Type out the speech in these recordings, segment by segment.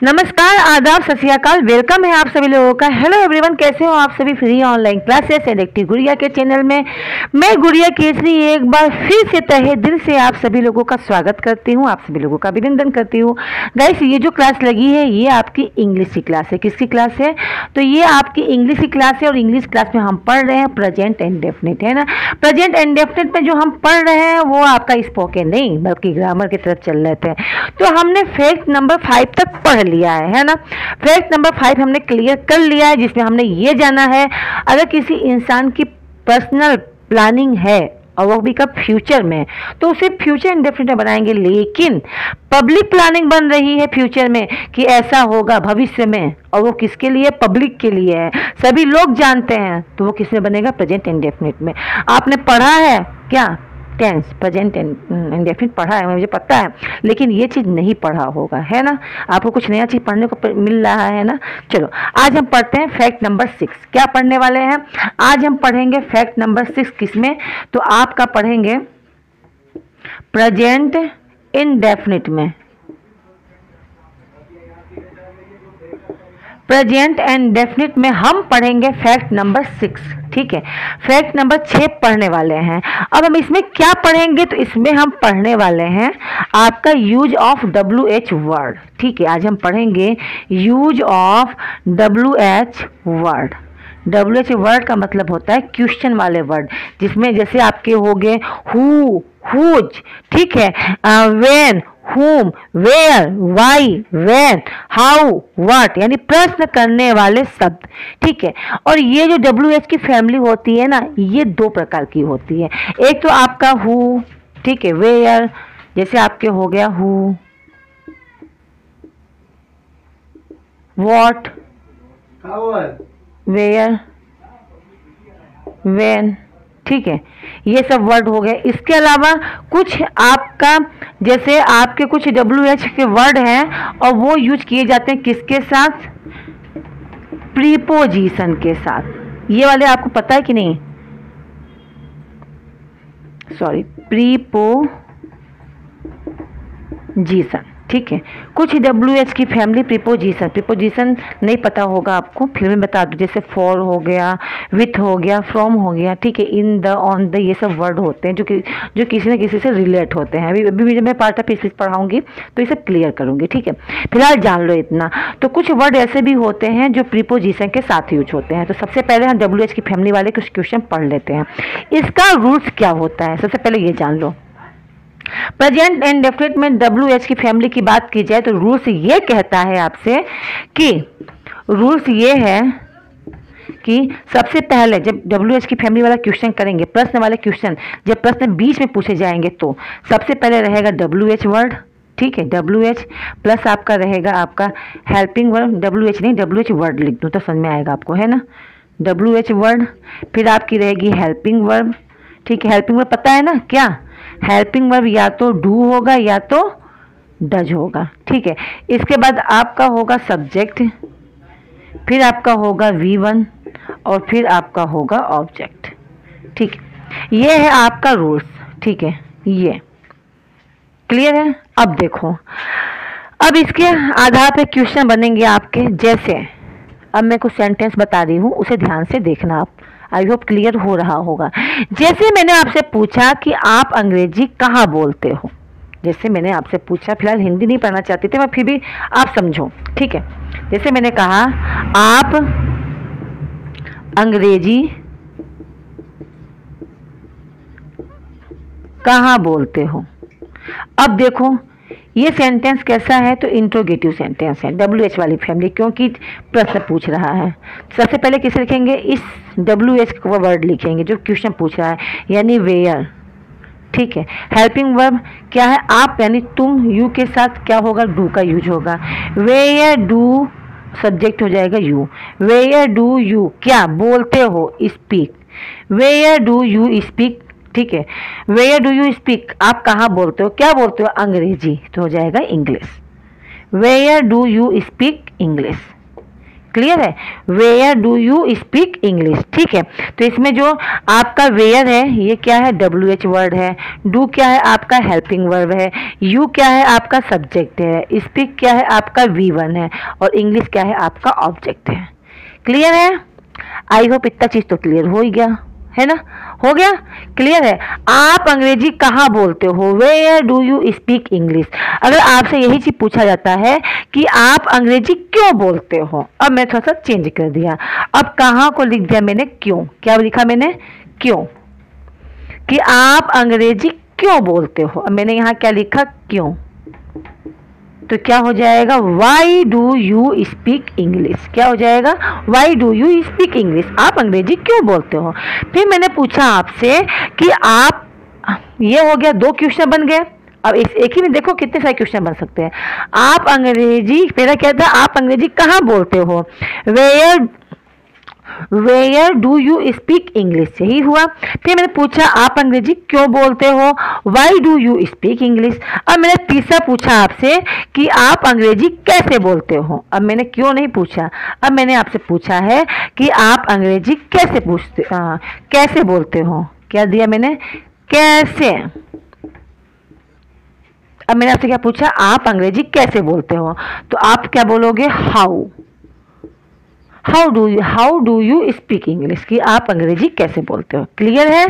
नमस्कार, आदाब, सत श्री अकाल। वेलकम है आप सभी लोगों का। हेलो एवरीवन, कैसे हो आप सभी? फ्री ऑनलाइन क्लासेस एडिक्टिव गुड़िया के चैनल में मैं गुड़िया केसरी एक बार फिर से तहे दिल से आप सभी लोगों का स्वागत करती हूँ, आप सभी लोगों का अभिनंदन करती हूँ। गाइस, ये जो क्लास लगी है ये आपकी इंग्लिश की क्लास है। किसकी क्लास है? तो ये आपकी इंग्लिश की क्लास है और इंग्लिश क्लास में हम पढ़ रहे हैं प्रेजेंट इंडेफिनिट, है ना। प्रेजेंट इंडेफिनिट में जो हम पढ़ रहे हैं वो आपका स्पोकन नहीं बल्कि ग्रामर की तरफ चल रहे थे। तो हमने फैक्ट नंबर 5 तक पढ़ लिया है ना। फैक्ट नंबर 5 हमने क्लियर कर लिया है, जिसमें हमने ये जाना है अगर किसी इंसान की पर्सनल प्लानिंग है और वो भी कब फ्यूचर में, तो उसे फ्यूचर इंडेफिनिट में बनाएंगे। लेकिन पब्लिक प्लानिंग बन रही है फ्यूचर में कि ऐसा होगा भविष्य में, और वो किसके लिए? पब्लिक के लिए है, सभी लोग जानते हैं, तो वो किस में बनेगा? प्रेजेंट इंडेफिनिट में। आपने पढ़ा है क्या? टेंस प्रेजेंट इंडेफिनिट पढ़ा है, मुझे पता है, लेकिन ये चीज़ नहीं पढ़ा होगा, है ना। आपको कुछ नया चीज़ पढ़ने को मिल रहा है ना। चलो आज हम पढ़ते हैं फैक्ट नंबर 6। क्या पढ़ने वाले हैं? आज हम पढ़ेंगे फैक्ट नंबर 6। किसमें? तो आपका पढ़ेंगे प्रेजेंट इंडेफिनिट में। प्रेजेंट इंडेफिनिट में हम पढ़ेंगे फैक्ट नंबर 6, ठीक है। फैक्ट नंबर 6 पढ़ने वाले हैं। अब हम इसमें क्या पढ़ेंगे? तो इसमें हम पढ़ने वाले हैं आपका यूज ऑफ WH वर्ड, ठीक है। आज हम पढ़ेंगे use of WH word. WH word का मतलब होता है क्वेश्चन वाले वर्ड, जिसमें जैसे आपके हो गए हु, हुज, ठीक है, when, whom, where, why, when, how, what, यानी प्रश्न करने वाले शब्द, ठीक है। और ये जो WH की फैमिली होती है ना, ये 2 प्रकार की होती है। एक तो आपका who, ठीक है, where, जैसे आपके हो गया who, what, where, when, ठीक है, ये सब वर्ड हो गए। इसके अलावा कुछ आपका जैसे आपके कुछ WH के वर्ड हैं और वो यूज किए जाते हैं किसके साथ? प्रीपोजिशन के साथ। ये वाले आपको पता है कि नहीं? सॉरी, प्रीपोजिशन, ठीक है। कुछ WH की फैमिली प्रीपोजिशन नहीं पता होगा आपको, फिर मैं बता दूं, जैसे फॉर हो गया, विथ हो गया, फ्रॉम हो गया, ठीक है, इन द, ऑन द, ये सब वर्ड होते हैं जो किसी न किसी से रिलेट होते हैं। अभी जब मैं पार्ट ऑफ स्पीच पढ़ाऊंगी तो ये सब क्लियर करूंगी, ठीक है। फिलहाल जान लो इतना। तो कुछ वर्ड ऐसे भी होते हैं जो प्रीपोजिशन के साथ यूज होते हैं। तो सबसे पहले हम WH की फैमिली वाले कुछ क्वेश्चन पढ़ लेते हैं। इसका रूल्स क्या होता है सबसे पहले ये जान लो। प्रेजेंट इंडेफिनिट में WH की फैमिली की बात की जाए तो रूल्स ये कहता है आपसे कि रूल्स ये है कि सबसे पहले जब WH की फैमिली वाला क्वेश्चन करेंगे, प्रश्न वाले क्वेश्चन, जब प्रश्न बीच में पूछे जाएंगे तो सबसे पहले रहेगा WH वर्ड, ठीक है। WH प्लस आपका रहेगा आपका हेल्पिंग वर्ड, WH नहीं WH वर्ड लिख दूँ तो समझ में आएगा आपको, है ना। WH वर्ड, फिर आपकी रहेगी हेल्पिंग वर्ब, ठीक है। हेल्पिंग वर्ब पता है ना क्या? हेल्पिंग वर्ब या तो डू होगा या तो डज होगा, ठीक है। इसके बाद आपका होगा सब्जेक्ट, फिर आपका होगा V1 और फिर आपका होगा ऑब्जेक्ट, ठीक है। ये है आपका रूल्स, ठीक है। ये क्लियर है? अब देखो, अब इसके आधार पे क्वेश्चन बनेंगे आपके। जैसे अब मैं कुछ सेंटेंस बता रही हूँ, उसे ध्यान से देखना आप। आई होप क्लियर हो रहा होगा। जैसे मैंने आपसे पूछा कि आप अंग्रेजी कहाँ बोलते हो, जैसे मैंने आपसे पूछा, फिलहाल हिंदी नहीं पढ़ना चाहती थी मैं, फिर भी आप समझो, ठीक है। जैसे मैंने कहा आप अंग्रेजी कहाँ बोलते हो। अब देखो ये सेंटेंस कैसा है? तो इंट्रोगेटिव सेंटेंस है, WH वाली फैमिली, क्योंकि प्रश्न पूछ रहा है। सबसे पहले किसे लिखेंगे? इस WH का वर्ड लिखेंगे जो क्वेश्चन पूछ रहा है, यानी वेयर, ठीक है। हेल्पिंग वर्ब क्या है? आप, यानी तुम, यू के साथ क्या होगा? डू का यूज होगा। वेयर डू सब्जेक्ट हो जाएगा यू। वेयर डू यू क्या बोलते हो? Speak. Where do you speak, ठीक है। वेयर डू यू स्पीक, आप कहाँ बोलते हो? क्या बोलते हो? अंग्रेजी, तो हो जाएगा English. Where do you speak English. Clear है, where do you speak English. ठीक है, तो इसमें जो आपका वेयर है ये क्या है, WH वर्ड है, डू क्या है आपका हेल्पिंग वर्ब है, यू क्या है आपका सब्जेक्ट है, स्पीक क्या है आपका V1 है, और इंग्लिश क्या है आपका ऑब्जेक्ट है। क्लियर है, आई होप इतना चीज तो क्लियर हो ही गया है ना, हो गया, क्लियर है। आप अंग्रेजी कहाँ बोलते हो, where do you speak English. अगर आपसे यही चीज पूछा जाता है कि आप अंग्रेजी क्यों बोलते हो, अब मैं थोड़ा सा चेंज कर दिया, अब कहाँ को लिख दिया मैंने, क्यों, क्या लिखा मैंने, क्यों, कि आप अंग्रेजी क्यों बोलते हो। अब मैंने यहाँ क्या लिखा, क्यों, तो क्या हो जाएगा, why do you speak English. क्या हो जाएगा, why do you speak English, आप अंग्रेजी क्यों बोलते हो। फिर मैंने पूछा आपसे कि आप, ये हो गया, 2 क्वेश्चन बन गए। अब एक ही में देखो कितने सारे क्वेश्चन बन सकते हैं। आप अंग्रेजी, पहला क्या था, आप अंग्रेजी कहाँ बोलते हो, where do you speak English, यही हुआ। फिर मैंने पूछा आप अंग्रेजी क्यों बोलते हो, why do you speak English. अब मैंने तीसरा पूछा आपसे कि आप अंग्रेजी कैसे बोलते हो। अब मैंने क्यों नहीं पूछा, अब मैंने आपसे पूछा है कि आप अंग्रेजी कैसे बोलते हो। क्या दिया मैंने, कैसे। अब मैंने आपसे क्या पूछा, आप अंग्रेजी कैसे बोलते हो, तो आप क्या बोलोगे, how do you speak English, कि आप अंग्रेजी कैसे बोलते हो। क्लियर है,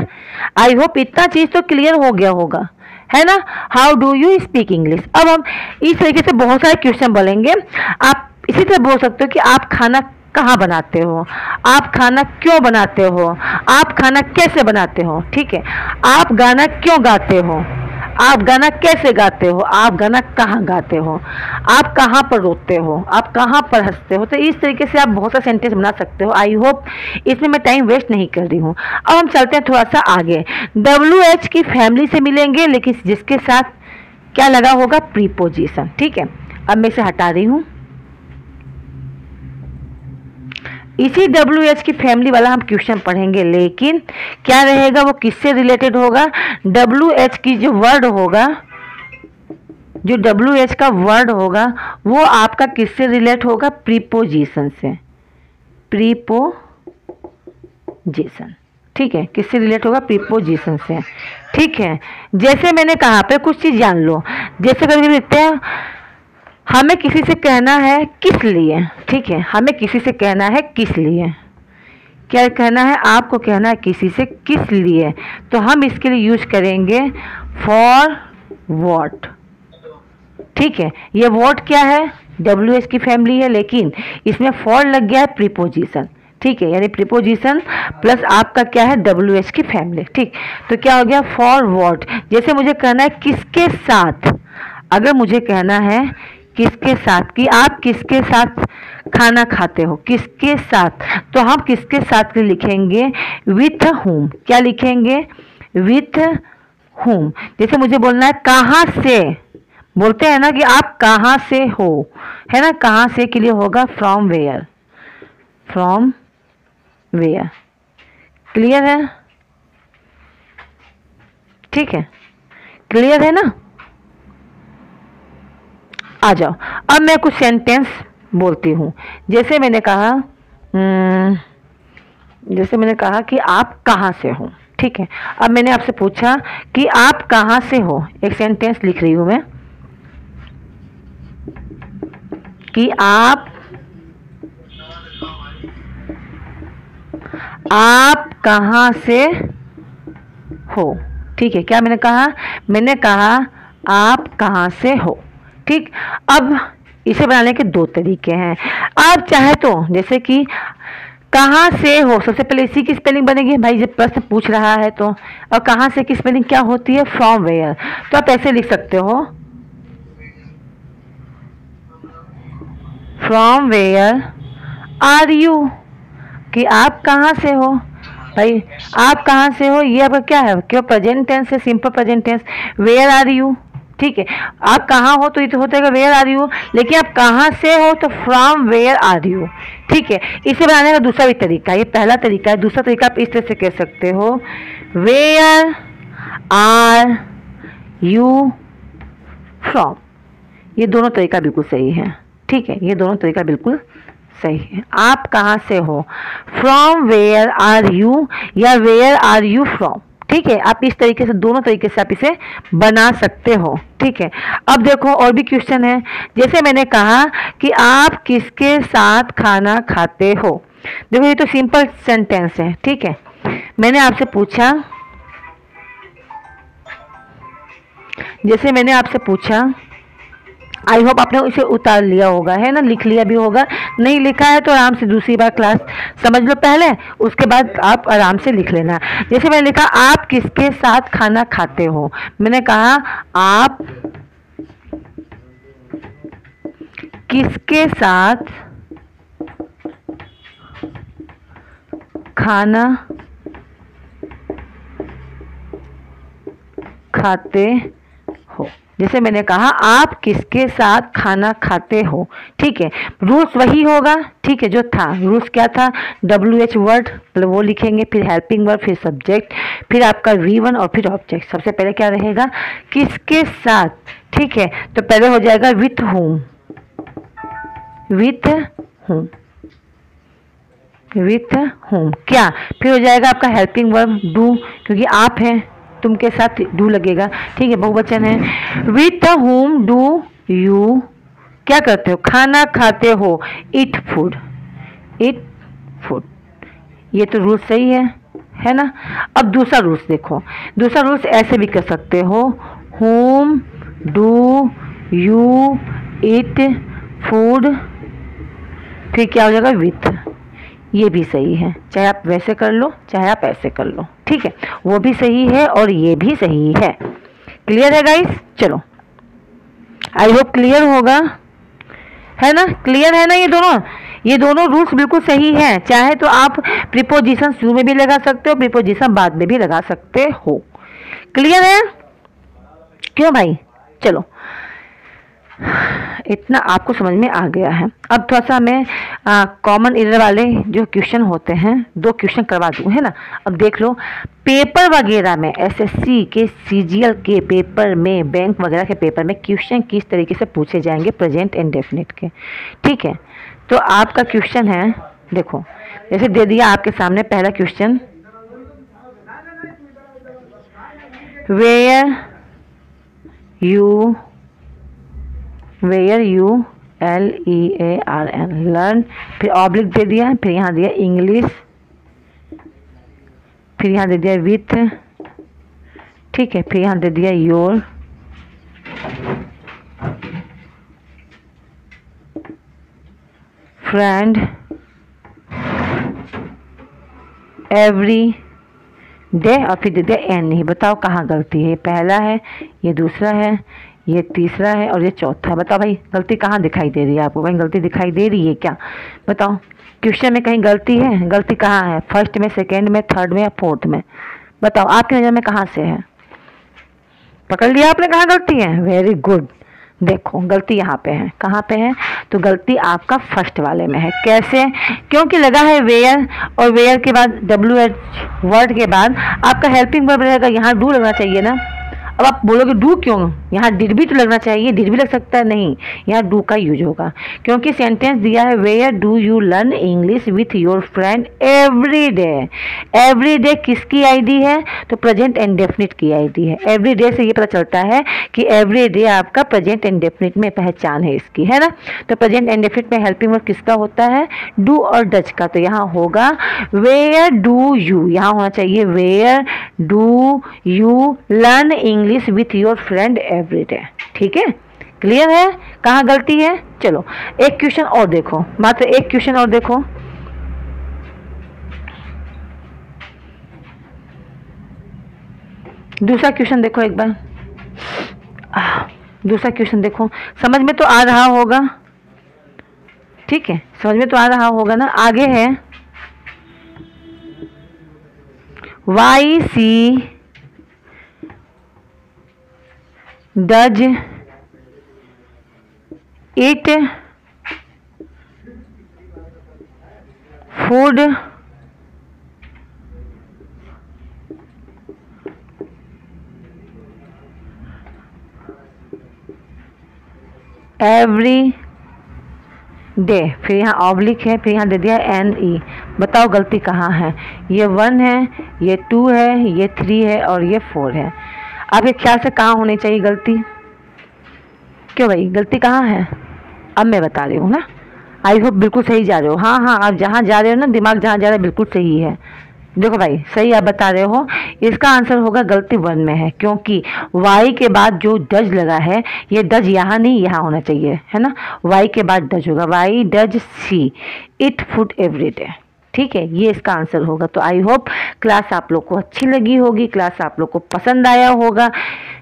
आई होप इतना चीज तो क्लियर हो गया होगा, है ना, how do you speak English. अब हम इस तरीके से बहुत सारे क्वेश्चन बोलेंगे। आप इसी तरह बोल सकते हो कि आप खाना कहाँ बनाते हो, आप खाना क्यों बनाते हो, आप खाना कैसे बनाते हो। ठीक है, आप गाना क्यों गाते हो, आप गाना कैसे गाते हो, आप गाना कहाँ गाते हो, आप कहाँ पर रोते हो, आप कहाँ पर हंसते हो। तो इस तरीके से आप बहुत सा सेंटेंस बना सकते हो। आई होप इसमें मैं टाइम वेस्ट नहीं कर रही हूँ। अब हम चलते हैं थोड़ा सा आगे, WH की फैमिली से मिलेंगे, लेकिन जिसके साथ क्या लगा होगा, प्रीपोजिशन। ठीक है, अब मैं इसे हटा रही हूँ। इसी WH की फैमिली वाला हम क्वेश्चन पढ़ेंगे, लेकिन क्या रहेगा, वो किससे रिलेटेड होगा, WH की जो वर्ड होगा, जो WH का वर्ड होगा वो आपका किससे रिलेट होगा, प्रीपोजिशन से, प्रीपोजिशन। ठीक है, किससे रिलेट होगा, प्रीपोजिशन से। ठीक है, जैसे मैंने कहा पे कुछ चीज जान लो, जैसे कभी लिखते हैं हमें किसी से कहना है किस लिए। ठीक है, हमें किसी से कहना है किस लिए, क्या कहना है, आपको कहना है किसी से किस लिए, तो हम इसके लिए यूज करेंगे फॉर व्हाट। ठीक है, ये व्हाट क्या है, WH की फैमिली है, लेकिन इसमें फॉर लग गया है प्रीपोजिशन। ठीक है, यानी प्रीपोजिशन प्लस आपका क्या है, WH की फैमिली। ठीक, तो क्या हो गया, फॉर व्हाट। जैसे मुझे कहना है किसके साथ, अगर मुझे कहना है किसके साथ, कि आप किसके साथ खाना खाते हो, किसके साथ, तो हम किसके साथ के लिखेंगे, विथ whom। क्या लिखेंगे, विथ whom। जैसे मुझे बोलना है कहाँ से, बोलते हैं ना कि आप कहाँ से हो, है ना, कहाँ से के लिए होगा from where, from where. Clear है, ठीक है, क्लियर है ना। आ जाओ, अब मैं कुछ सेंटेंस बोलती हूँ। जैसे मैंने कहा कि आप कहाँ से हो। ठीक है, अब मैंने आपसे पूछा कि आप कहाँ से हो, एक सेंटेंस लिख रही हूँ मैं कि आप कहाँ से हो। ठीक है, क्या मैंने कहा, मैंने कहा आप कहाँ से हो। ठीक, अब इसे बनाने के 2 तरीके हैं। आप चाहे तो जैसे कि कहाँ से हो, सबसे पहले इसी की स्पेलिंग बनेगी, भाई जब प्रश्न पूछ रहा है तो। और कहाँ से की स्पेलिंग क्या होती है, फ्रॉम वेयर। तो आप ऐसे लिख सकते हो, फ्रॉम वेयर आर यू, कि आप कहाँ से हो। भाई आप कहाँ से हो, ये आपका क्या है, क्यों प्रेजेंट टेंस है, simple present tense, where are you. ठीक है, आप कहाँ हो तो ये तो होता है वेयर आर यू, लेकिन आप कहाँ से हो तो फ्रॉम वेयर आर यू। ठीक है, इसे बनाने का दूसरा भी तरीका, ये पहला तरीका है। दूसरा तरीका आप इस तरह से कह सकते हो, वेयर आर यू फ्रॉम। ये दोनों तरीका बिल्कुल सही है। ठीक है, ये दोनों तरीका बिल्कुल सही है। आप कहाँ से हो, फ्रॉम वेयर आर यू या वेयर आर यू फ्रॉम। ठीक है, आप इस तरीके से, दोनों तरीके से आप इसे बना सकते हो। ठीक है, अब देखो और भी क्वेश्चन है। जैसे मैंने कहा कि आप किसके साथ खाना खाते हो। देखो ये तो सिंपल सेंटेंस है। ठीक है, मैंने आपसे पूछा, जैसे मैंने आपसे पूछा, आई होप आपने इसे उतार लिया होगा, है ना, लिख लिया भी होगा। नहीं लिखा है तो आराम से दूसरी बार क्लास समझ लो पहले, उसके बाद आप आराम से लिख लेना। जैसे मैंने लिखा आप किसके साथ खाना खाते हो, मैंने कहा आप किसके साथ खाना खाते हो। जैसे मैंने कहा आप किसके साथ खाना खाते हो। ठीक है, रूल्स वही होगा। ठीक है, जो था रूल्स क्या था, WH वर्ड मतलब वो लिखेंगे, फिर हेल्पिंग वर्ब, फिर सब्जेक्ट, फिर आपका V1 और फिर ऑब्जेक्ट। सबसे पहले क्या रहेगा, किसके साथ। ठीक है, तो पहले हो जाएगा with home, with home, with home क्या, फिर हो जाएगा आपका हेल्पिंग वर्ब डू, क्योंकि आप हैं, तुम के साथ डू लगेगा। ठीक है, बहुवचन है। विथ होम डू यू क्या करते हो, खाना खाते हो, इट फूड, इट फूड। ये तो रूल सही है ना। अब दूसरा रूल्स देखो, दूसरा रूल्स ऐसे भी कर सकते हो, home do you it food, फिर क्या हो जाएगा विथ। ये भी सही है, चाहे आप वैसे कर लो चाहे आप ऐसे कर लो। ठीक है, वो भी सही है और ये भी सही है। क्लियर है गाइस, चलो आई होप क्लियर होगा, है ना, क्लियर है ना। ये दोनों रूल्स बिल्कुल सही हैं। चाहे तो आप प्रीपोजिशन शुरू में भी लगा सकते हो, प्रीपोजिशन बाद में भी लगा सकते हो। क्लियर है, क्यों भाई, चलो इतना आपको समझ में आ गया है। अब थोड़ा सा मैं कॉमन एरर वाले जो क्वेश्चन होते हैं 2 क्वेश्चन करवा दूँ, है ना। अब देख लो, पेपर वगैरह में, SSC के, CGL के पेपर में, बैंक वगैरह के पेपर में क्वेश्चन किस तरीके से पूछे जाएंगे प्रेजेंट इंडेफिनिट के। ठीक है, तो आपका क्वेश्चन है, देखो जैसे दे दिया आपके सामने पहला question, where you LEARN learn, फिर ऑब्लिक दे दिया, फिर यहाँ दिया इंग्लिश, फिर यहाँ दे दिया विथ। ठीक है, फिर यहाँ दे दिया योर, फ्रेंड, एवरी डे, और फिर दे दिया एनी। बताओ कहाँ गलती है, ये पहला है, ये दूसरा है, ये तीसरा है और ये चौथा है। बताओ भाई गलती कहाँ दिखाई दे रही है आपको, कहीं गलती दिखाई दे रही है क्या, बताओ क्वेश्चन में कहीं गलती है, गलती कहाँ है, फर्स्ट में, सेकंड में, थर्ड में या फोर्थ में, बताओ आपकी नज़र में कहाँ से है। पकड़ लिया आपने कहाँ गलती है, वेरी गुड। देखो गलती यहाँ पे है, कहाँ पे है, तो गलती आपका फर्स्ट वाले में है। कैसे, क्योंकि लगा है वेयर, और वेयर के बाद WH वर्ड के बाद आपका हेल्पिंग वर्ब रहेगा, यहाँ डू लगना चाहिए ना। अब आप बोलोगे डू क्यों, यहाँ डिड भी तो लगना चाहिए, डिड भी लग सकता है, नहीं, यहाँ डू का यूज होगा, क्योंकि सेंटेंस दिया है where do you learn English with your friend every day. Every day किसकी आईडी है, तो प्रेजेंट इंडेफिनिट की आईडी है। एवरी डे से ये पता चलता है कि एवरी डे आपका प्रेजेंट इंडेफिनिट में पहचान है इसकी, है ना। तो प्रेजेंट इंडेफिनिट में हेल्पिंग वर्ब किसका होता है, डू और डज का, तो यहाँ होगा वेयर डू यू, यहाँ होना चाहिए where do you learn English with your friend every day. ठीक है, क्लियर है कहाँ गलती है। चलो एक क्वेश्चन और देखो, मात्र एक क्वेश्चन और देखो, दूसरा क्वेश्चन देखो एक बार, दूसरा क्वेश्चन देखो, समझ में तो आ रहा होगा। ठीक है, समझ में तो आ रहा होगा ना। आगे है YC does it food every day, फिर यहाँ ऑब्लिक है, फिर यहाँ दे दिया एन ई। बताओ गलती कहाँ है? ये 1 है, ये 2 है, ये 3 है और ये 4 है। अब ये ख्याल से कहाँ होनी चाहिए गलती? क्यों भाई, गलती कहाँ है? अब मैं बता रही हूँ ना, आई होप बिल्कुल सही जा रहे हो। हाँ हाँ, आप जहाँ जा रहे हो ना, दिमाग जहाँ जा रहा है बिल्कुल सही है। देखो भाई, सही आप बता रहे हो। इसका आंसर होगा गलती 1 में है, क्योंकि वाई के बाद जो डज लगा है, ये डज यहाँ नहीं, यहाँ होना चाहिए, है ना। वाई के बाद डज होगा, why does see it food every day. ठीक है, ये इसका आंसर होगा। तो आई होप क्लास आप लोग को अच्छी लगी होगी, क्लास आप लोग को पसंद आया होगा,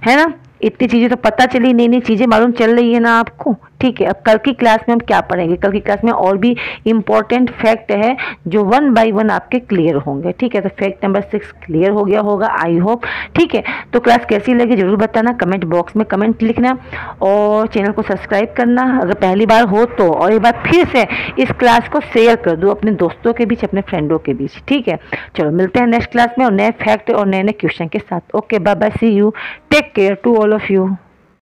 है ना। इतनी चीज़ें तो पता चली, नई नई चीज़ें मालूम चल रही है ना आपको। ठीक है, अब कल की क्लास में हम क्या पढ़ेंगे? कल की क्लास में और भी इम्पोर्टेंट फैक्ट है जो 1 बाय 1 आपके क्लियर होंगे। ठीक है, तो फैक्ट नंबर 6 क्लियर हो गया होगा आई होप। ठीक है, तो क्लास कैसी लगी जरूर बताना, कमेंट बॉक्स में कमेंट लिखना और चैनल को सब्सक्राइब करना अगर पहली बार हो तो। और एक बार फिर से इस क्लास को शेयर कर दो अपने दोस्तों के बीच, अपने फ्रेंडों के बीच। ठीक है, चलो मिलते हैं नेक्स्ट क्लास में और नए फैक्ट और नए नए क्वेश्चन के साथ। Okay, bye bye, see you, take care to all of you.